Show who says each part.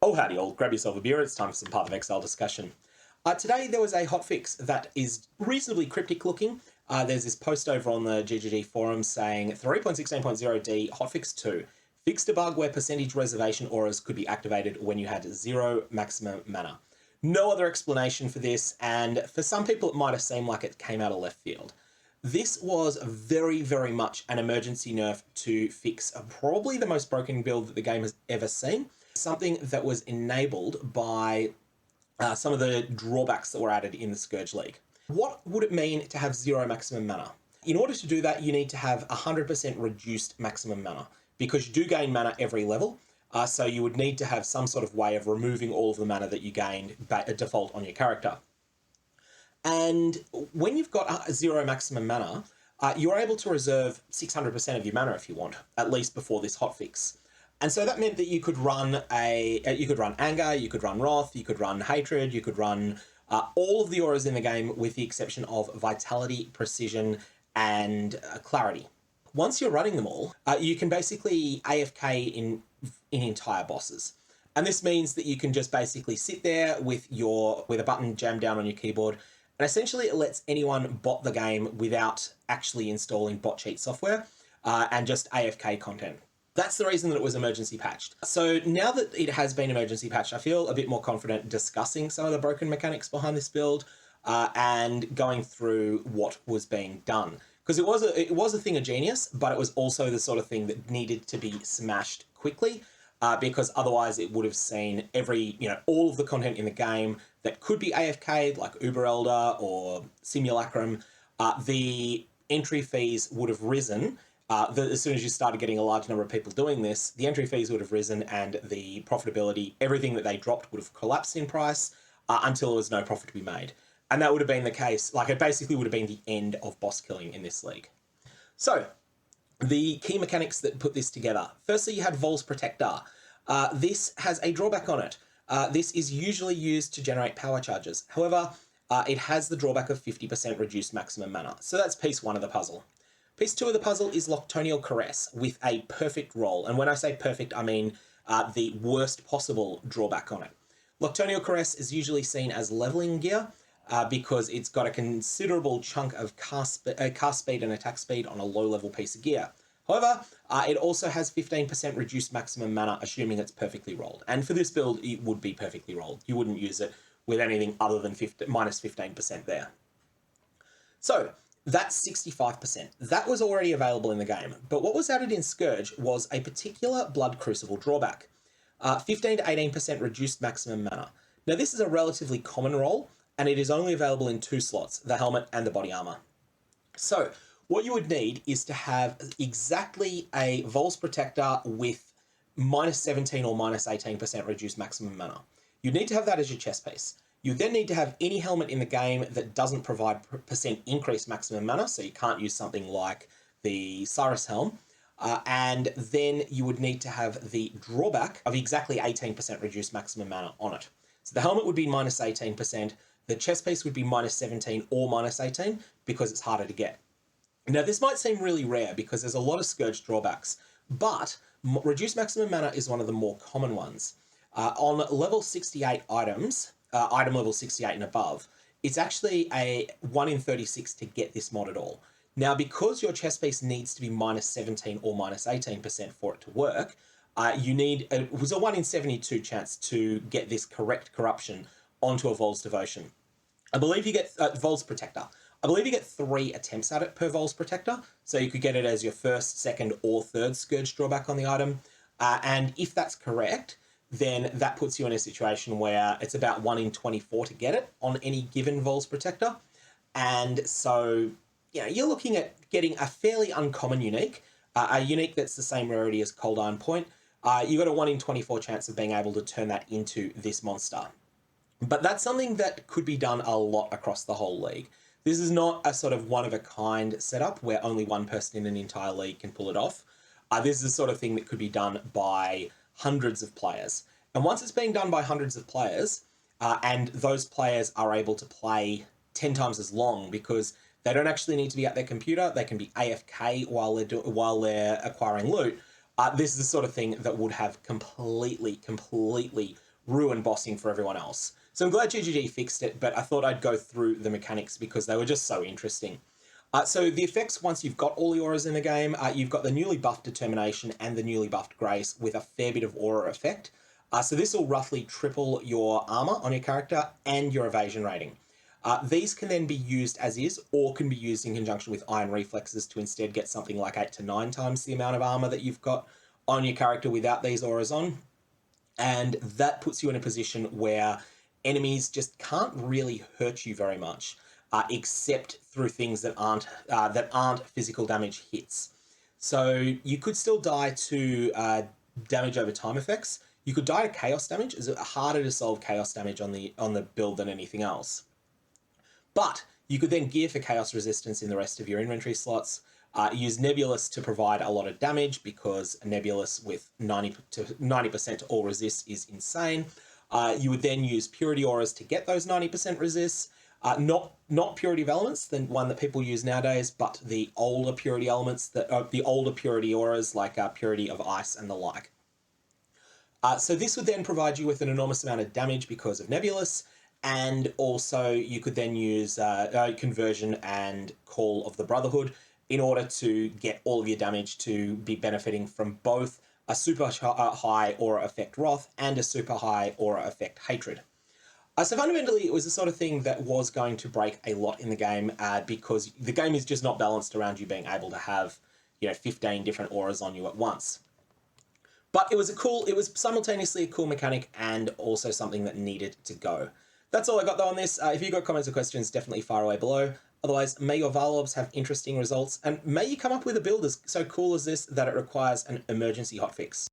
Speaker 1: Oh howdy all, grab yourself a beer, it's time for some Path of Exile discussion. Today there was a hotfix that is reasonably cryptic looking. There's this post over on the GGG forum saying 3.16.0D hotfix 2 fixed a bug where percentage reservation auras could be activated when you had 0 maximum mana. No other explanation for this, and for some people it might have seemed like it came out of left field. This was very, very much an emergency nerf to fix probably the most broken build that the game has ever seen. Something that was enabled by some of the drawbacks that were added in the Scourge League. What would it mean to have 0 maximum mana? In order to do that, you need to have 100% reduced maximum mana, because you do gain mana every level. So you would need to have some sort of way of removing all of the mana that you gained by default on your character. And when you've got 0 maximum mana, you're able to reserve 600% of your mana if you want, at least before this hotfix. And so that meant that you could run anger, you could run wrath, you could run hatred, you could run all of the auras in the game with the exception of vitality, precision, and clarity. Once you're running them all, you can basically AFK in entire bosses. And this means that you can just basically sit there with a button jammed down on your keyboard, and essentially it lets anyone bot the game without actually installing bot cheat software and just AFK content. That's the reason that it was emergency patched. So now that it has been emergency patched, I feel a bit more confident discussing some of the broken mechanics behind this build and going through what was being done. Because it was a thing of genius, but it was also the sort of thing that needed to be smashed quickly because otherwise it would have seen all of the content in the game that could be AFK'd, like Uber Elder or Simulacrum. The entry fees would have risen. As soon as you started getting a large number of people doing this, the entry fees would have risen and the profitability, everything that they dropped would have collapsed in price until there was no profit to be made. And that would have been the case, like it basically would have been the end of boss killing in this league. So, the key mechanics that put this together. Firstly, you had Vol's Protector. This has a drawback on it. This is usually used to generate power charges. However, it has the drawback of 50% reduced maximum mana. So that's piece 1 of the puzzle. Piece 2 of the puzzle is Nocturnal Caress with a perfect roll. And when I say perfect, I mean the worst possible drawback on it. Nocturnal Caress is usually seen as leveling gear because it's got a considerable chunk of cast speed and attack speed on a low-level piece of gear. However, it also has 15% reduced maximum mana, assuming it's perfectly rolled. And for this build, it would be perfectly rolled. You wouldn't use it with anything other than minus 15% there. So, that's 65%. That was already available in the game, but what was added in Scourge was a particular Blood Crucible drawback. 15 to 18% reduced maximum mana. Now this is a relatively common roll, and it is only available in 2 slots, the helmet and the body armor. So what you would need is to have exactly a Vol's Protector with minus 17 or minus 18% reduced maximum mana. You need to have that as your chest piece. You then need to have any helmet in the game that doesn't provide percent increased maximum mana, so you can't use something like the Cyrus Helm. And then you would need to have the drawback of exactly 18% reduced maximum mana on it. So the helmet would be minus 18%, the chest piece would be minus 17 or minus 18 because it's harder to get. Now this might seem really rare because there's a lot of Scourge drawbacks, but reduced maximum mana is one of the more common ones. On level 68 items, item level 68 and above, it's actually a 1 in 36 to get this mod at all. Now, because your chest piece needs to be minus 17 or minus 18% for it to work, it was a 1 in 72 chance to get this correct corruption onto a Vol's Devotion. I believe you get Vol's Protector. I believe you get 3 attempts at it per Vol's Protector, so you could get it as your first, second, or third Scourge drawback on the item. And if that's correct, then that puts you in a situation where it's about 1 in 24 to get it on any given Vol's Protector. And so, you're looking at getting a fairly uncommon unique, a unique that's the same rarity as Cold Iron Point. You got a 1 in 24 chance of being able to turn that into this monster. But that's something that could be done a lot across the whole league. This is not a sort of one-of-a-kind setup where only one person in an entire league can pull it off. This is the sort of thing that could be done by hundreds of players. And once it's being done by hundreds of players, and those players are able to play 10 times as long because they don't actually need to be at their computer, they can be AFK while they're acquiring loot, this is the sort of thing that would have completely ruin bossing for everyone else. So I'm glad GGG fixed it, but I thought I'd go through the mechanics because they were just so interesting. So the effects, once you've got all the auras in the game, you've got the newly buffed Determination and the newly buffed Grace with a fair bit of aura effect. So this will roughly triple your armor on your character and your evasion rating. These can then be used as is, or can be used in conjunction with Iron Reflexes to instead get something like 8 to 9 times the amount of armor that you've got on your character without these auras on. And that puts you in a position where enemies just can't really hurt you very much, except through things that aren't physical damage hits. So you could still die to damage over time effects. You could die to chaos damage. It's harder to solve chaos damage on the build than anything else. But you could then gear for chaos resistance in the rest of your inventory slots. Use Nebulous to provide a lot of damage because a Nebulous with 90% to all resists is insane. You would then use Purity Auras to get those 90% resists. Not Purity of Elements, the one that people use nowadays, but the older Purity Elements, the older Purity Auras like Purity of Ice and the like. So this would then provide you with an enormous amount of damage because of Nebulous, and also you could then use Conversion and Call of the Brotherhood in order to get all of your damage to be benefiting from both a super high aura effect Wrath and a super high aura effect Hatred. So fundamentally, it was the sort of thing that was going to break a lot in the game because the game is just not balanced around you being able to have 15 different auras on you at once. But it was simultaneously a cool mechanic and also something that needed to go. That's all I got though on this. If you've got comments or questions, definitely fire away below. Otherwise, may your Varlobs have interesting results, and may you come up with a build so cool as this that it requires an emergency hotfix.